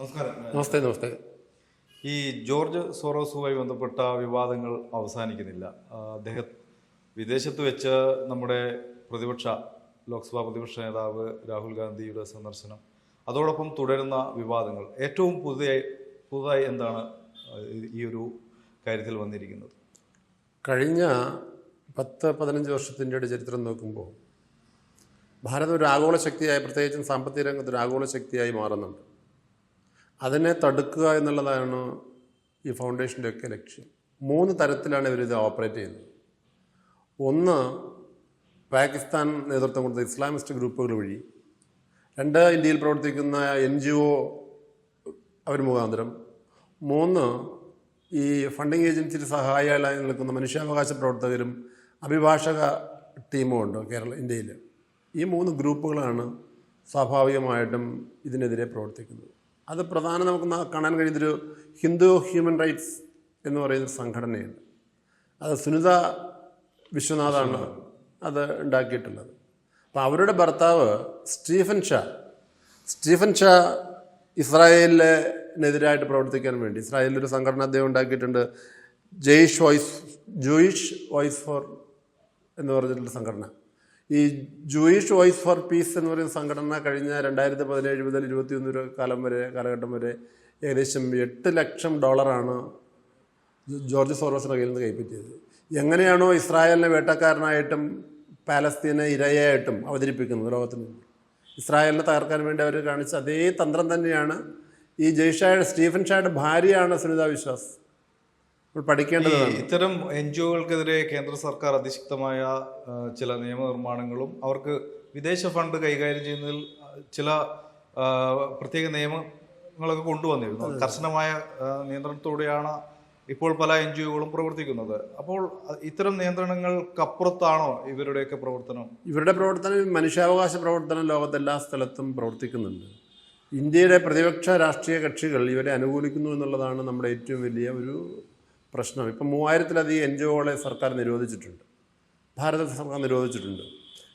നമസ്കാരം. നമസ്തേ. നമസ്തേ. ഈ ജോർജ് സോറോസുമായി ബന്ധപ്പെട്ട വിവാദങ്ങൾ അവസാനിക്കുന്നില്ല. അദ്ദേഹം വിദേശത്ത് വെച്ച് നമ്മുടെ ലോക്സഭാ പ്രതിപക്ഷ നേതാവ് രാഹുൽ ഗാന്ധിയുടെ സന്ദർശനം, അതോടൊപ്പം തുടരുന്ന വിവാദങ്ങൾ, ഏറ്റവും പുതുതായി എന്താണ് ഈ ഒരു കാര്യത്തിൽ വന്നിരിക്കുന്നത്? കഴിഞ്ഞ 10-15 വർഷത്തിൻ്റെ ചരിത്രം നോക്കുമ്പോൾ ഭാരതം ഒരു ആഗോള ശക്തിയായി, പ്രത്യേകിച്ചും സാമ്പത്തിക രംഗത്ത് ഒരു ആഗോള ശക്തിയായി മാറുന്നുണ്ട്. അതിനെ തടുക്കുക എന്നുള്ളതാണ് ഈ ഫൗണ്ടേഷൻ്റെയൊക്കെ ലക്ഷ്യം. 3 തരത്തിലാണ് ഇവരിത് ഓപ്പറേറ്റ് ചെയ്യുന്നത്. ഒന്ന്, പാകിസ്ഥാൻ നേതൃത്വം കൊടുത്ത ഇസ്ലാമിസ്റ്റ് ഗ്രൂപ്പുകൾ വഴി. 2, ഇന്ത്യയിൽ പ്രവർത്തിക്കുന്ന NGO അവർ മുഖാന്തരം. 3, ഈ ഫണ്ടിങ് ഏജൻസിയുടെ സഹായികളായി നിൽക്കുന്ന മനുഷ്യാവകാശ പ്രവർത്തകരും അഭിഭാഷക ടീമും ഉണ്ട് ഇന്ത്യയിൽ. ഈ 3 ഗ്രൂപ്പുകളാണ് സ്വാഭാവികമായിട്ടും ഇതിനെതിരെ പ്രവർത്തിക്കുന്നത്. അത് പ്രധാനം നമുക്ക് കാണാൻ കഴിയുന്നൊരു ഹിന്ദു ഹ്യൂമൻ റൈറ്റ്സ് എന്ന് പറയുന്നൊരു സംഘടനയുണ്ട്. അത് സുനിത വിശ്വനാഥാണ് അത് ഉണ്ടാക്കിയിട്ടുള്ളത്. അപ്പോൾ അവരുടെ ഭർത്താവ് സ്റ്റീഫൻ ഷാ ഇസ്രായേലിനെതിരായിട്ട് പ്രവർത്തിക്കാൻ വേണ്ടി ഇസ്രായേലിലൊരു സംഘടന അദ്ദേഹം ഉണ്ടാക്കിയിട്ടുണ്ട്. ജൂയിഷ് വോയിസ് ഫോർ എന്ന് പറഞ്ഞിട്ടുള്ള സംഘടന. ഈ ജൂയിഷ് വോയിസ് ഫോർ പീസ് എന്ന് പറയുന്ന സംഘടന കഴിഞ്ഞ 2017 മുതൽ 2021 കാലഘട്ടം വരെ ഏകദേശം $8 ലക്ഷം ജോർജ് സോറോസിൻ്റെ കയ്യിൽ നിന്ന് കൈപ്പറ്റിയത്. എങ്ങനെയാണോ ഇസ്രായേലിനെ വേട്ടക്കാരനായിട്ടും പാലസ്തീനെ ഇരയായിട്ടും അവതരിപ്പിക്കുന്നത് ലോകത്തിന് മുന്നിൽ, ഇസ്രായേലിനെ തകർക്കാൻ വേണ്ടി അവർ കാണിച്ച അതേ തന്ത്രം തന്നെയാണ് ഈ സ്റ്റീഫൻ ഷായുടെ ഭാര്യയാണ് സുനിത വിശ്വാസ്. പഠിക്കേണ്ടതാണ്. ഇത്തരം NGO-കൾക്കെതിരെ കേന്ദ്ര സർക്കാർ അതിശക്തമായ ചില നിയമനിർമ്മാണങ്ങളും അവർക്ക് വിദേശ ഫണ്ട് കൈകാര്യം ചെയ്യുന്നതിൽ ചില പ്രത്യേക നിയമങ്ങളൊക്കെ കൊണ്ടുവന്നിരുന്നു. കർശനമായ നിയന്ത്രണത്തോടെയാണ് ഇപ്പോൾ പല NGO-കളും പ്രവർത്തിക്കുന്നത്. അപ്പോൾ ഇത്തരം നിയന്ത്രണങ്ങൾക്കപ്പുറത്താണോ ഇവരുടെയൊക്കെ പ്രവർത്തനം? ഇവരുടെ പ്രവർത്തനം, മനുഷ്യാവകാശ പ്രവർത്തനം ലോകത്തെല്ലാ സ്ഥലത്തും പ്രവർത്തിക്കുന്നുണ്ട്. ഇന്ത്യയുടെ പ്രതിപക്ഷ രാഷ്ട്രീയ കക്ഷികൾ ഇവരെ അനുകൂലിക്കുന്നു എന്നുള്ളതാണ് നമ്മുടെ ഏറ്റവും വലിയ ഒരു പ്രശ്നം. ഇപ്പം 3000-ലധികം NGO-കളെ സർക്കാർ നിരോധിച്ചിട്ടുണ്ട്, ഭാരത സർക്കാർ നിരോധിച്ചിട്ടുണ്ട്.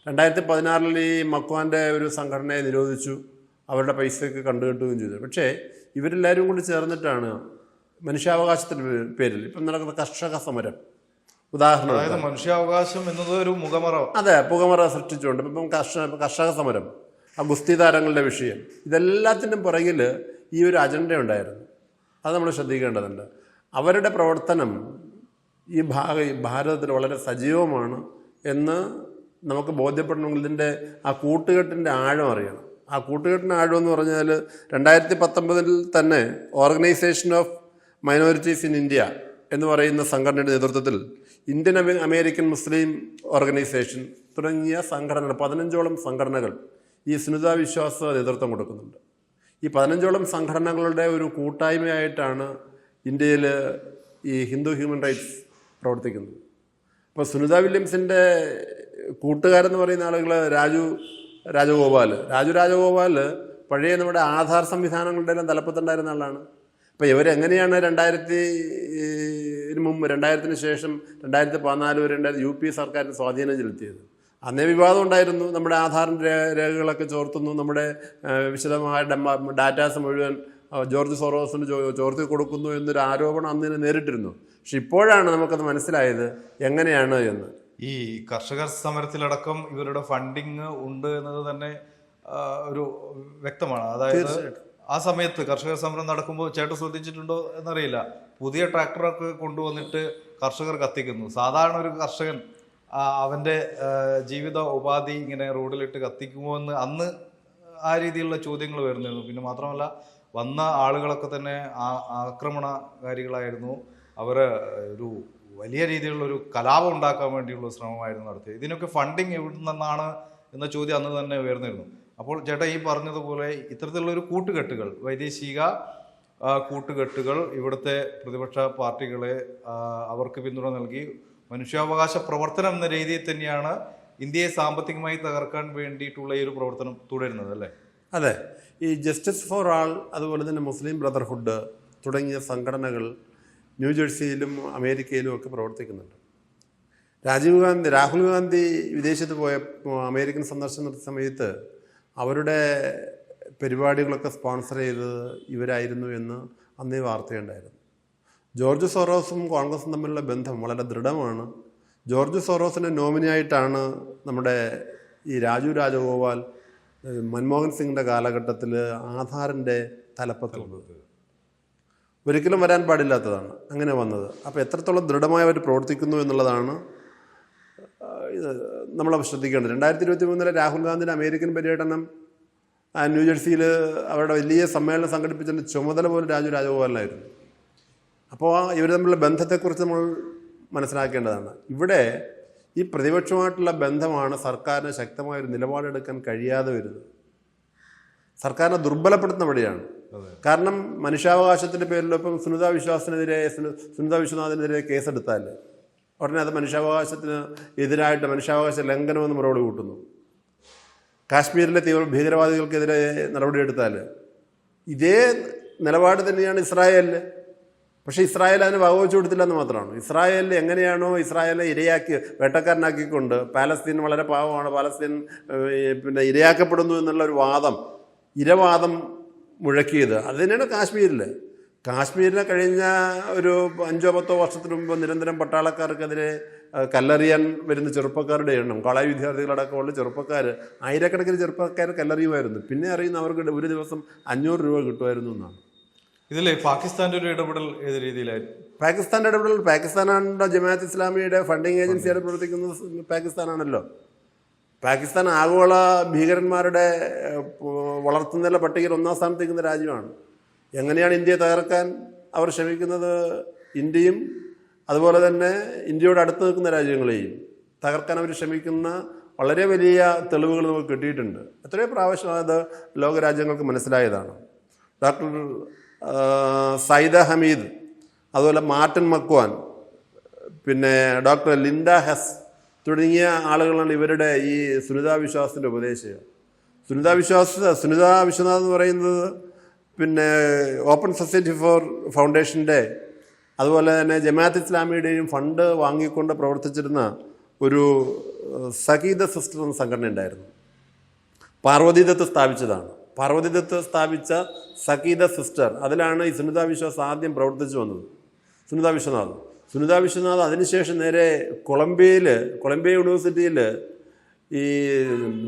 2016 ഈ മക്വാൻ്റെ ഒരു സംഘടനയെ നിരോധിച്ചു, അവരുടെ പൈസയൊക്കെ കണ്ടുകെട്ടുകയും ചെയ്തു. പക്ഷേ ഇവരെല്ലാവരും കൂടി ചേർന്നിട്ടാണ് മനുഷ്യാവകാശത്തിൻ്റെ പേരിൽ ഇപ്പം നടക്കുന്ന കർഷക സമരം, ഉദാഹരണം. അതായത് മനുഷ്യാവകാശം എന്നത് ഒരു മുഖമറ. അതെ, പുകമറ സൃഷ്ടിച്ചുകൊണ്ട് ഇപ്പം കർഷക സമരം, ആ ഗുസ്തി താരങ്ങളുടെ വിഷയം, ഇതെല്ലാത്തിനും പുറകിൽ ഈ ഒരു അജണ്ട ഉണ്ടായിരുന്നു. അത് നമ്മൾ ശ്രദ്ധിക്കേണ്ടതുണ്ട്. അവരുടെ പ്രവർത്തനം ഈ ഭാരതത്തിൽ വളരെ സജീവമാണ് എന്ന് നമുക്ക് ബോധ്യപ്പെടണമെങ്കിൽ ഇതിൻ്റെ ആ കൂട്ടുകെട്ടിൻ്റെ ആഴം അറിയണം. ആ കൂട്ടുകെട്ടിൻ്റെ ആഴം എന്ന് പറഞ്ഞാൽ 2019 തന്നെ organisation of minorities in India എന്ന് പറയുന്ന സംഘടനയുടെ നേതൃത്വത്തിൽ ഇന്ത്യൻ അമേരിക്കൻ മുസ്ലിം ഓർഗനൈസേഷൻ തുടങ്ങിയ സംഘടനകൾ, 15ഓളം സംഘടനകൾ ഈ സുനിത വിശ്വാസ നേതൃത്വം കൊടുക്കുന്നുണ്ട്. ഈ 15ഓളം സംഘടനകളുടെ ഒരു കൂട്ടായ്മയായിട്ടാണ് ഇന്ത്യയിൽ ഈ ഹിന്ദു ഹ്യൂമൻ റൈറ്റ്സ് പ്രവർത്തിക്കുന്നത്. ഇപ്പോൾ സുനിത വില്യംസിൻ്റെ കൂട്ടുകാരെന്ന് പറയുന്ന ആളുകൾ രാജഗോപാൽ പഴയ നമ്മുടെ ആധാർ സംവിധാനങ്ങളുടെ എല്ലാം തലപ്പത്തുണ്ടായിരുന്ന ആളാണ്. അപ്പോൾ ഇവരെങ്ങനെയാണ് 2000-ന് ശേഷം 2014 വരെ UP സർക്കാരിന് സ്വാധീനം ചെലുത്തിയത്? അന്നേ വിവാദം ഉണ്ടായിരുന്നു. നമ്മുടെ ആധാറിൻ്റെ രേഖകളൊക്കെ ചോർത്തുന്നു, നമ്മുടെ വിശദമായ ഡാറ്റാസ് മുഴുവൻ ജോർജ് സോറോസിന് ചോർത്തി കൊടുക്കുന്നു എന്നൊരു ആരോപണം അന്നിന് നേരിട്ടിരുന്നു. പക്ഷെ ഇപ്പോഴാണ് നമുക്കത് മനസ്സിലായത് എങ്ങനെയാണ് എന്ന്. ഈ കർഷക സമരത്തിലടക്കം ഇവരുടെ ഫണ്ടിങ് ഉണ്ട് എന്നത് തന്നെ ഒരു വ്യക്തമാണ്. അതായത് ആ സമയത്ത് കർഷക സമരം നടക്കുമ്പോൾ ചേട്ടൻ ശ്രദ്ധിച്ചിട്ടുണ്ടോ എന്നറിയില്ല, പുതിയ ട്രാക്ടറൊക്കെ കൊണ്ടുവന്നിട്ട് കർഷകർ കത്തിക്കുന്നു. സാധാരണ ഒരു കർഷകൻ അവൻ്റെ ജീവിത ഉപാധി ഇങ്ങനെ റോഡിലിട്ട് കത്തിക്കുമോ എന്ന് അന്ന് ആ രീതിയിലുള്ള ചോദ്യങ്ങൾ വരുന്നിരുന്നു. പിന്നെ മാത്രമല്ല, വന്ന ആളുകളൊക്കെ തന്നെ ആക്രമണകാരികളായിരുന്നു. അവർ ഒരു വലിയ രീതിയിലുള്ള ഒരു കലാപം ഉണ്ടാക്കാൻ വേണ്ടിയുള്ള ശ്രമമായിരുന്നു നടത്തിയത്. ഇതിനൊക്കെ ഫണ്ടിങ് എവിടെ നിന്നാണ് എന്ന ചോദ്യം അന്ന് തന്നെ ഉയർന്നിരുന്നു. അപ്പോൾ ചേട്ടാ ഈ പറഞ്ഞതുപോലെ ഇത്തരത്തിലുള്ളൊരു കൂട്ടുകെട്ടുകൾ, വൈദേശിക കൂട്ടുകെട്ടുകൾ ഇവിടുത്തെ പ്രതിപക്ഷ പാർട്ടികളെ അവർക്ക് പിന്തുണ നൽകി മനുഷ്യാവകാശ പ്രവർത്തനം എന്ന രീതിയിൽ തന്നെയാണ് ഇന്ത്യയെ സാമ്പത്തികമായി തകർക്കാൻ വേണ്ടിയിട്ടുള്ള ഈ ഒരു പ്രവർത്തനം തുടരുന്നത്, അല്ലേ? അതെ. ഈ ജസ്റ്റിസ് ഫോർ ആൾ, അതുപോലെ തന്നെ മുസ്ലിം ബ്രദർഹുഡ് തുടങ്ങിയ സംഘടനകൾ ന്യൂജേഴ്സിയിലും അമേരിക്കയിലും ഒക്കെ പ്രവർത്തിക്കുന്നുണ്ട്. രാഹുൽ ഗാന്ധി വിദേശത്ത് പോയ അമേരിക്കൻ സന്ദർശന സമയത്ത് അവരുടെ പരിപാടികളൊക്കെ സ്പോൺസർ ചെയ്തത് ഇവരായിരുന്നു എന്ന് അന്നേ വാർത്തയുണ്ടായിരുന്നു. ജോർജ് സോറോസും കോൺഗ്രസും തമ്മിലുള്ള ബന്ധം വളരെ ദൃഢമാണ്. ജോർജ് സോറോസിനെ നോമിനിയായിട്ടാണ് നമ്മുടെ ഈ രാജു രാജഗോപാൽ മൻമോഹൻ സിംഗിൻ്റെ കാലഘട്ടത്തിൽ ആധാറിൻ്റെ തലപ്പത്തുള്ളത്. ഒരിക്കലും വരാൻ പാടില്ലാത്തതാണ് അങ്ങനെ വന്നത്. അപ്പോൾ എത്രത്തോളം ദൃഢമായി അവർ പ്രവർത്തിക്കുന്നു എന്നുള്ളതാണ് നമ്മൾ ശ്രദ്ധിക്കേണ്ടത്. 2023 രാഹുൽ ഗാന്ധിയുടെ അമേരിക്കൻ പര്യടനം ന്യൂജേഴ്സിയിൽ അവരുടെ വലിയ സമ്മേളനം സംഘടിപ്പിച്ചതിൻ്റെ ചുമതല പോലും രാജു രാജഗോപാലിനായിരുന്നു. അപ്പോൾ ഇവർ തമ്മിലുള്ള ബന്ധത്തെക്കുറിച്ച് നമ്മൾ മനസ്സിലാക്കേണ്ടതാണ്. ഇവിടെ ഈ പ്രതിപക്ഷമായിട്ടുള്ള ബന്ധമാണ് സർക്കാരിന് ശക്തമായൊരു നിലപാടെടുക്കാൻ കഴിയാതെ വരുന്നത്. സർക്കാരിനെ ദുർബലപ്പെടുത്തുന്ന വഴിയാണ്. കാരണം മനുഷ്യാവകാശത്തിൻ്റെ പേരിൽ ഇപ്പം സുനിത വിശ്വനാഥിനെതിരെ കേസെടുത്താൽ ഉടനെ അത് മനുഷ്യാവകാശത്തിന് എതിരായിട്ട് മനുഷ്യാവകാശ ലംഘനമെന്ന് മറുപടി കൂട്ടുന്നു. കാശ്മീരിലെ ഭീകരവാദികൾക്കെതിരെ നടപടിയെടുത്താൽ ഇതേ നിലപാട് തന്നെയാണ് ഇസ്രായേലിൽ. പക്ഷേ ഇസ്രായേൽ അതിന് വകവെച്ചു കൊടുത്തില്ല എന്ന് മാത്രമാണ്. ഇസ്രായേലിൽ എങ്ങനെയാണോ ഇസ്രായേലിനെ ഇരയാക്കി വേട്ടക്കാരനാക്കിക്കൊണ്ട് പാലസ്തീൻ വളരെ പാവമാണ്, പാലസ്തീൻ പിന്നെ ഇരയാക്കപ്പെടുന്നു എന്നുള്ള ഒരു ഇരവാദം മുഴക്കിയത് അത് തന്നെയാണ് കാശ്മീരിനെ കഴിഞ്ഞ ഒരു 5-10 വർഷത്തിന് മുമ്പ് നിരന്തരം പട്ടാളക്കാർക്കെതിരെ കല്ലെറിയാൻ വരുന്ന ചെറുപ്പക്കാരുടെ എണ്ണം, കോളേജ് വിദ്യാർത്ഥികളടക്കമുള്ള ചെറുപ്പക്കാർ, ആയിരക്കണക്കിന് ചെറുപ്പക്കാർ കല്ലെറിയുമായിരുന്നു. പിന്നെ അറിയുന്ന അവർക്ക് ഒരു ദിവസം 500 രൂപ കിട്ടുമായിരുന്നു എന്നാണ്. ഇതിലെ പാകിസ്ഥാൻ്റെ ഒരു ഇടപെടൽ ഏത് രീതിയിലായിരുന്നു? പാകിസ്ഥാനാണ് ജമാഅത്ത് ഇസ്ലാമിയുടെ ഫണ്ടിങ് ഏജൻസിയായിട്ട് പ്രവർത്തിക്കുന്നത്. പാകിസ്ഥാനാണല്ലോ. പാകിസ്ഥാൻ ആഗോള ഭീകരന്മാരുടെ വളർത്തുന്നതിലെ പട്ടികയിൽ 1ാം സ്ഥാനത്ത് നിൽക്കുന്ന രാജ്യമാണ്. എങ്ങനെയാണ് ഇന്ത്യയെ തകർക്കാൻ അവർ ശ്രമിക്കുന്നത്? ഇന്ത്യയും അതുപോലെ തന്നെ ഇന്ത്യയോട് അടുത്ത് നിൽക്കുന്ന രാജ്യങ്ങളെയും തകർക്കാൻ അവർ ശ്രമിക്കുന്ന വളരെ വലിയ തെളിവുകൾ നമുക്ക് കിട്ടിയിട്ടുണ്ട്. എത്രയോ പ്രാവശ്യം അത് ലോകരാജ്യങ്ങൾക്ക് മനസ്സിലായതാണ്. ഡോക്ടർ സൈദ ഹമീദ്, അതുപോലെ മാർട്ടിൻ മക്വാൻ, പിന്നെ ഡോക്ടർ ലിൻഡ ഹെസ് തുടങ്ങിയ ആളുകളാണ് ഇവരുടെ ഈ സുനിത വിശ്വാസിൻ്റെ ഉപദേശകർ. സുനിത വിശ്വനാഥ് എന്ന് പറയുന്നത് പിന്നെ ഓപ്പൺ സൊസൈറ്റി ഫോർ ഫൗണ്ടേഷൻ്റെ അതുപോലെ തന്നെ ജമാഅത്ത് ഇസ്ലാമിയുടെയും ഫണ്ട് വാങ്ങിക്കൊണ്ട് പ്രവർത്തിച്ചിരുന്ന ഒരു സഖീദ സിസ്റ്റർ എന്ന സംഘടന ഉണ്ടായിരുന്നു. പാർവതീദത്ത് സ്ഥാപിച്ചതാണ്. പാർവതീദത്ത് സ്ഥാപിച്ച സഖീദ സിസ്റ്റർ, അതിലാണ് ഈ സുനിത വിശ്വാസ് ആദ്യം പ്രവർത്തിച്ചു വന്നത്. സുനിത വിശ്വനാഥ് അതിനുശേഷം നേരെ കൊളംബിയ യൂണിവേഴ്സിറ്റിയിൽ ഈ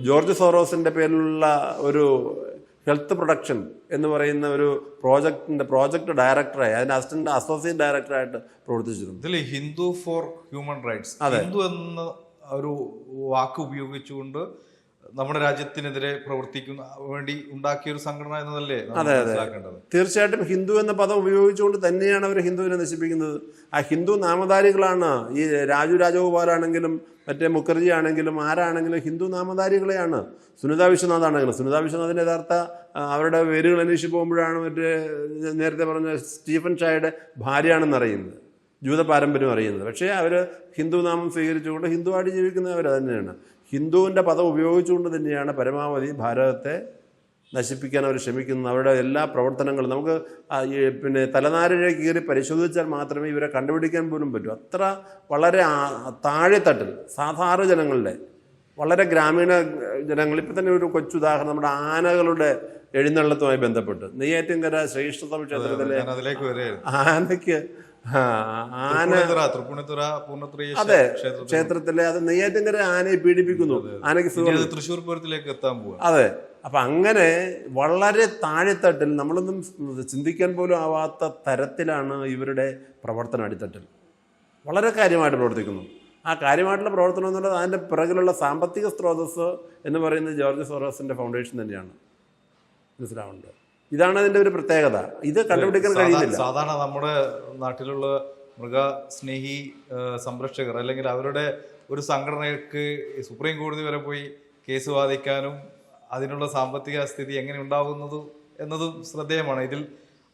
ജോർജ് സോറോസിൻ്റെ പേരിലുള്ള ഒരു ഹെൽത്ത് പ്രൊഡക്ഷൻ എന്ന് പറയുന്ന ഒരു പ്രോജക്റ്റ് ഡയറക്ടറായി, അതിൻ്റെ അസോസിയേറ്റ് ഡയറക്ടറായിട്ട് പ്രവർത്തിച്ചിരുന്നു. ഇതിൽ Hindu for human rights, Hindu എന്ന ഒരു വാക്ക് ഉപയോഗിച്ചുകൊണ്ട് നമ്മുടെ രാജ്യത്തിനെതിരെ പ്രവർത്തിക്കുന്ന വേണ്ടി ഉണ്ടാക്കിയ ഒരു സംഘടന എന്നതല്ലേ മനസ്സിലാക്കേണ്ടത്? തീർച്ചയായിട്ടും ഹിന്ദു എന്ന പദം ഉപയോഗിച്ചുകൊണ്ട് തന്നെയാണ് അവർ ഹിന്ദുവിനെ നശിപ്പിക്കുന്നത്. ആ ഹിന്ദു നാമധാരികളാണ് ഈ രാജു രാജഗോപാലാണെങ്കിലും മറ്റേ മുഖർജി ആണെങ്കിലും ആരാണെങ്കിലും ഹിന്ദു നാമധാരികളെയാണ്. സുനിത വിശ്വനാഥിൻ്റെ യഥാർത്ഥ അവരുടെ പേരുകൾ അന്വേഷിച്ച് പോകുമ്പോഴാണ് മറ്റേ നേരത്തെ പറഞ്ഞ സ്റ്റീഫൻ ഷായുടെ ഭാര്യയാണെന്നറിയുന്നത്, ജൂത പാരമ്പര്യം അറിയുന്നത്. പക്ഷേ അവർ ഹിന്ദു നാമം സ്വീകരിച്ചുകൊണ്ട് ഹിന്ദുവായിട്ട് ജീവിക്കുന്നവർ തന്നെയാണ്. ഹിന്ദുവിൻ്റെ പദം ഉപയോഗിച്ചുകൊണ്ട് തന്നെയാണ് പരമാവധി ഭാരതത്തെ നശിപ്പിക്കാൻ അവർ ശ്രമിക്കുന്നത്. അവരുടെ എല്ലാ പ്രവർത്തനങ്ങളും നമുക്ക് പിന്നെ തലനാരിഴ കീറി പരിശോധിച്ചാൽ മാത്രമേ ഇവരെ കണ്ടുപിടിക്കാൻ പോലും പറ്റൂ. അത്ര വളരെ താഴെത്തട്ടിൽ സാധാരണ ജനങ്ങളുടെ, വളരെ ഗ്രാമീണ ജനങ്ങൾ. ഇപ്പം തന്നെ ഒരു കൊച്ചുദാഹരണം, നമ്മുടെ ആനകളുടെ എഴുന്നള്ളത്തുമായി ബന്ധപ്പെട്ട് നെയ്യാറ്റിൻകര ശ്രേഷ്ഠതമ ക്ഷേത്രത്തിലെ ആനയ്ക്ക് അതെ ക്ഷേത്രത്തിലെ അത് നെയ്യാറ്റിൻകര ആനയെ പീഡിപ്പിക്കുന്നു. ആനയ്ക്ക് തൃശ്ശൂർ പൂരത്തിലേക്ക് എത്താൻ പോകും. അതെ. അപ്പം അങ്ങനെ വളരെ താഴെത്തട്ടിൽ നമ്മളൊന്നും ചിന്തിക്കാൻ പോലും ആവാത്ത തരത്തിലാണ് ഇവരുടെ പ്രവർത്തനം. അടിത്തട്ടിൽ വളരെ കാര്യമായിട്ട് പ്രവർത്തിക്കുന്നു. ആ കാര്യമായിട്ടുള്ള പ്രവർത്തനം എന്നുള്ളത് അതിൻ്റെ പിറകിലുള്ള സാമ്പത്തിക സ്രോതസ് എന്ന് പറയുന്നത് ജോർജ് സോറോസിൻ്റെ ഫൗണ്ടേഷൻ തന്നെയാണ്. മനസ്സിലാവുന്നുണ്ട്. ഇതാണ് അതിൻ്റെ ഒരു പ്രത്യേകത. ഇത് കണ്ടുപിടിക്കാൻ കഴിയുന്നില്ല. സാധാരണ നമ്മുടെ നാട്ടിലുള്ള മൃഗസ്നേഹി സംരക്ഷകർ അല്ലെങ്കിൽ അവരുടെ ഒരു സംഘടനയ്ക്ക് സുപ്രീം കോടതി വരെ പോയി കേസ് വാദിക്കാനും അതിനുള്ള സാമ്പത്തിക സ്ഥിതി എങ്ങനെ ഉണ്ടാകുന്നത് എന്നതും ശ്രദ്ധേയമാണ്. ഇതിൽ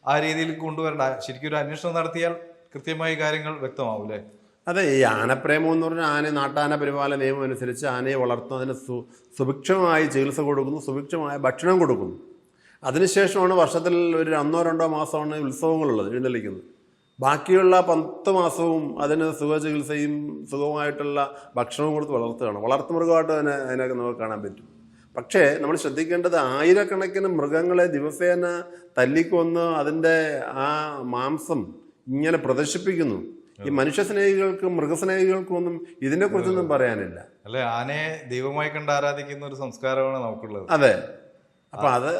ആ രീതിയിൽ കൊണ്ടുവരേണ്ട ശരിക്കും ഒരു അന്വേഷണം നടത്തിയാൽ കൃത്യമായി കാര്യങ്ങൾ വ്യക്തമാവൂലേ? അതെ. ഈ ആനപ്രേമം എന്ന് പറഞ്ഞാൽ നാട്ടാന പരിപാലന നിയമം അനുസരിച്ച് ആനയെ വളർത്തുന്നതിന് സുഭിക്ഷമായി ചികിത്സ കൊടുക്കുന്നു, സുഭിക്ഷമായ ഭക്ഷണം കൊടുക്കുന്നു. അതിനുശേഷമാണ് വർഷത്തിൽ ഒരു 1-2 മാസമാണ് ഉത്സവങ്ങളുള്ളത്, എഴുന്നള്ളിക്കുന്നത്. ബാക്കിയുള്ള 10 മാസവും അതിന് സുഖചികിത്സയും സുഖമായിട്ടുള്ള ഭക്ഷണവും കൊടുത്ത് വളർത്തുകയാണ്. വളർത്തുമൃഗമായിട്ട് അതിനൊക്കെ നമുക്ക് കാണാൻ പറ്റും. പക്ഷേ നമ്മൾ ശ്രദ്ധിക്കേണ്ടത് ആയിരക്കണക്കിന് മൃഗങ്ങളെ ദിവസേന തല്ലിക്കൊന്ന് അതിൻ്റെ ആ മാംസം ഇങ്ങനെ പ്രദർശിപ്പിക്കുന്നു. ഈ മനുഷ്യസ്നേഹികൾക്കും മൃഗസ്നേഹികൾക്കും ഒന്നും ഇതിനെക്കുറിച്ചൊന്നും പറയാനില്ല. അല്ലെ, ആനയെ ദൈവമായി കണ്ട് ആരാധിക്കുന്ന ഒരു സംസ്കാരമാണ് നമുക്കുള്ളത്. അതെ, അപ്പൊ അത്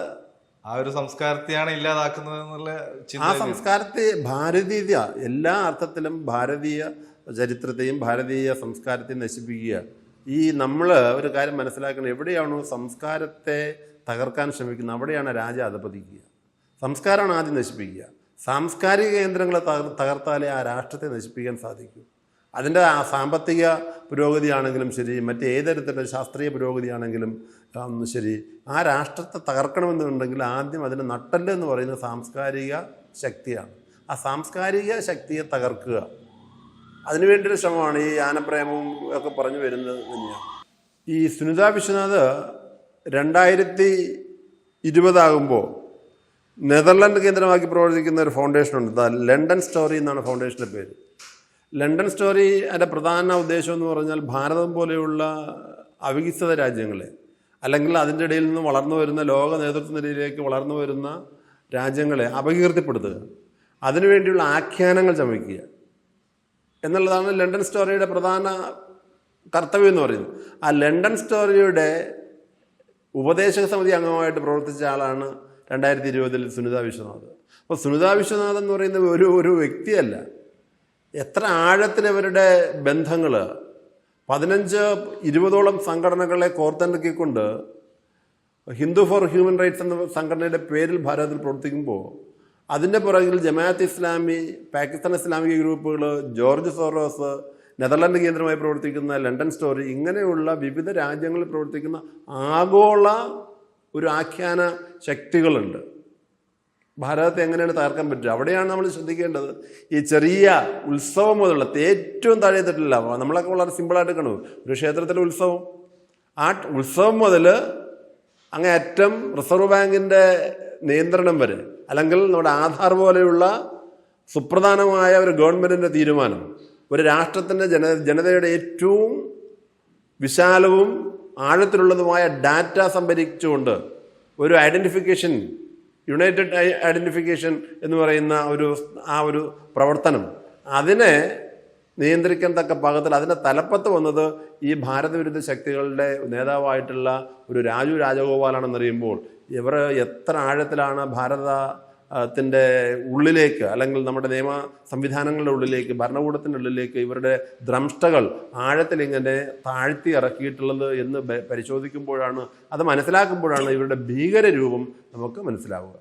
ആ ഒരു സംസ്കാരത്തെയാണ് ഇല്ലാതാക്കുന്നത് എന്നുള്ള ആ സംസ്കാരത്തെ ഭാരതീയ എല്ലാ അർത്ഥത്തിലും ഭാരതീയ ചരിത്രത്തെയും ഭാരതീയ സംസ്കാരത്തെയും നശിപ്പിക്കുക. ഈ നമ്മൾ ഒരു കാര്യം മനസ്സിലാക്കണം, എവിടെയാണോ സംസ്കാരത്തെ തകർക്കാൻ ശ്രമിക്കുന്നത് അവിടെയാണ് രാജ്യം അധപതിക്കുക. സംസ്കാരമാണ് ആദ്യം നശിപ്പിക്കുക. സാംസ്കാരിക കേന്ദ്രങ്ങളെ തകർത്താലേ ആ രാഷ്ട്രത്തെ നശിപ്പിക്കാൻ സാധിക്കൂ. അതിൻ്റെ ആ സാമ്പത്തിക പുരോഗതിയാണെങ്കിലും ശരി, മറ്റേതരത്തിലുള്ള ശാസ്ത്രീയ പുരോഗതിയാണെങ്കിലും ശരി, ആ രാഷ്ട്രത്തെ തകർക്കണമെന്നുണ്ടെങ്കിൽ ആദ്യം അതിന് നട്ടെല്ല് എന്ന് പറയുന്ന സാംസ്കാരിക ശക്തിയാണ്. ആ സാംസ്കാരിക ശക്തിയെ തകർക്കുക, അതിനുവേണ്ടിയൊരു ശ്രമമാണ് ഈ ആനപ്രേമവും ഒക്കെ പറഞ്ഞു വരുന്നത് തന്നെയാണ്. ഈ സുനിത വിശ്വനാഥ് 2020 നെതർലൻഡ് കേന്ദ്രമാക്കി പ്രവർത്തിക്കുന്ന ഒരു ഫൗണ്ടേഷനുണ്ട്. ലണ്ടൻ സ്റ്റോറി എന്നാണ് ഫൗണ്ടേഷൻ്റെ പേര്. ലണ്ടൻ സ്റ്റോറി അതിൻ്റെ പ്രധാന ഉദ്ദേശം എന്ന് പറഞ്ഞാൽ ഭാരതം പോലെയുള്ള അവികസിത രാജ്യങ്ങളെ, അല്ലെങ്കിൽ അതിൻ്റെ ഇടയിൽ നിന്ന് വളർന്നു വരുന്ന ലോക നേതൃത്വ നിലയിലേക്ക് വളർന്നു വരുന്ന രാജ്യങ്ങളെ അപകീർത്തിപ്പെടുത്തുക, അതിനുവേണ്ടിയുള്ള ആഖ്യാനങ്ങൾ ചമയ്ക്കുക എന്നുള്ളതാണ് ലണ്ടൻ സ്റ്റോറിയുടെ പ്രധാന കർത്തവ്യം എന്ന് പറയുന്നത്. ആ ലണ്ടൻ സ്റ്റോറിയുടെ ഉപദേശക സമിതി അംഗമായിട്ട് പ്രവർത്തിച്ച ആളാണ് 2020 സുനിത വിശ്വനാഥ്. അപ്പോൾ സുനിത വിശ്വനാഥ് എന്ന് പറയുന്ന ഒരു വ്യക്തിയല്ല, എത്ര ആഴത്തിൽ ഇവരുടെ ബന്ധങ്ങൾ 15-20ഓളം സംഘടനകളെ കോർത്തിണക്കിക്കൊണ്ട് ഹിന്ദു ഫോർ ഹ്യൂമൻ റൈറ്റ്സ് എന്ന സംഘടനയുടെ പേരിൽ ഭാരതത്തിൽ പ്രവർത്തിക്കുമ്പോൾ അതിൻ്റെ പുറകിൽ ജമാഅത്ത് ഇസ്ലാമി, പാകിസ്ഥാൻ ഇസ്ലാമിക ഗ്രൂപ്പുകൾ, ജോർജ് സോറോസ്, നെതർലൻഡ് കേന്ദ്രമായി പ്രവർത്തിക്കുന്ന ലണ്ടൻ സ്റ്റോറി, ഇങ്ങനെയുള്ള വിവിധ രാജ്യങ്ങളിൽ പ്രവർത്തിക്കുന്ന ആഗോള ഒരു ആഖ്യാന ശക്തികളുണ്ട്. ഭാരതത്തെ എങ്ങനെയാണ് തകർക്കാൻ പറ്റുക? അവിടെയാണ് നമ്മൾ ശ്രദ്ധിക്കേണ്ടത്. ഈ ചെറിയ ഉത്സവം മുതലുള്ള ഏറ്റവും താഴെ തട്ടില്ല, നമ്മളൊക്കെ വളരെ സിമ്പിളായിട്ട് കാണും ഒരു ക്ഷേത്രത്തിലെ ഉത്സവം. ആ ഉത്സവം മുതൽ അങ്ങേയറ്റം റിസർവ് ബാങ്കിൻ്റെ നിയന്ത്രണം വരെ, അല്ലെങ്കിൽ നമ്മുടെ ആധാർ പോലെയുള്ള സുപ്രധാനമായ ഒരു ഗവൺമെൻറ്റിൻ്റെ തീരുമാനം, ഒരു രാഷ്ട്രത്തിൻ്റെ ജനതയുടെ ഏറ്റവും വിശാലവും ആഴത്തിലുള്ളതുമായ ഡാറ്റ സംഭരിച്ചുകൊണ്ട് ഒരു ഐഡൻറ്റിഫിക്കേഷൻ, യുണൈറ്റഡ് ഐഡൻറ്റിഫിക്കേഷൻ എന്ന് പറയുന്ന ഒരു പ്രവർത്തനം, അതിനെ നിയന്ത്രിക്കാൻ തക്ക പാകത്തിൽ അതിൻ്റെ തലപ്പത്ത് വന്നത് ഈ ഭാരതവിരുദ്ധ ശക്തികളുടെ നേതാവായിട്ടുള്ള ഒരു രാജഗോപാലാണെന്നറിയുമ്പോൾ ഇവർ എത്ര ആഴത്തിലാണ് ഭാരതത്തിൻ്റെ ഉള്ളിലേക്ക്, അല്ലെങ്കിൽ നമ്മുടെ നിയമ സംവിധാനങ്ങളുടെ ഉള്ളിലേക്ക്, ഭരണകൂടത്തിൻ്റെ ഉള്ളിലേക്ക് ഇവരുടെ ദ്രംഷ്ടകൾ ആഴത്തിൽ ഇങ്ങനെ താഴ്ത്തി ഇറക്കിയിട്ടുള്ളത് എന്ന് പരിശോധിക്കുമ്പോഴാണ്, അത് മനസ്സിലാക്കുമ്പോഴാണ് ഇവരുടെ ഭീകര രൂപം നമുക്ക് മനസ്സിലാവുക.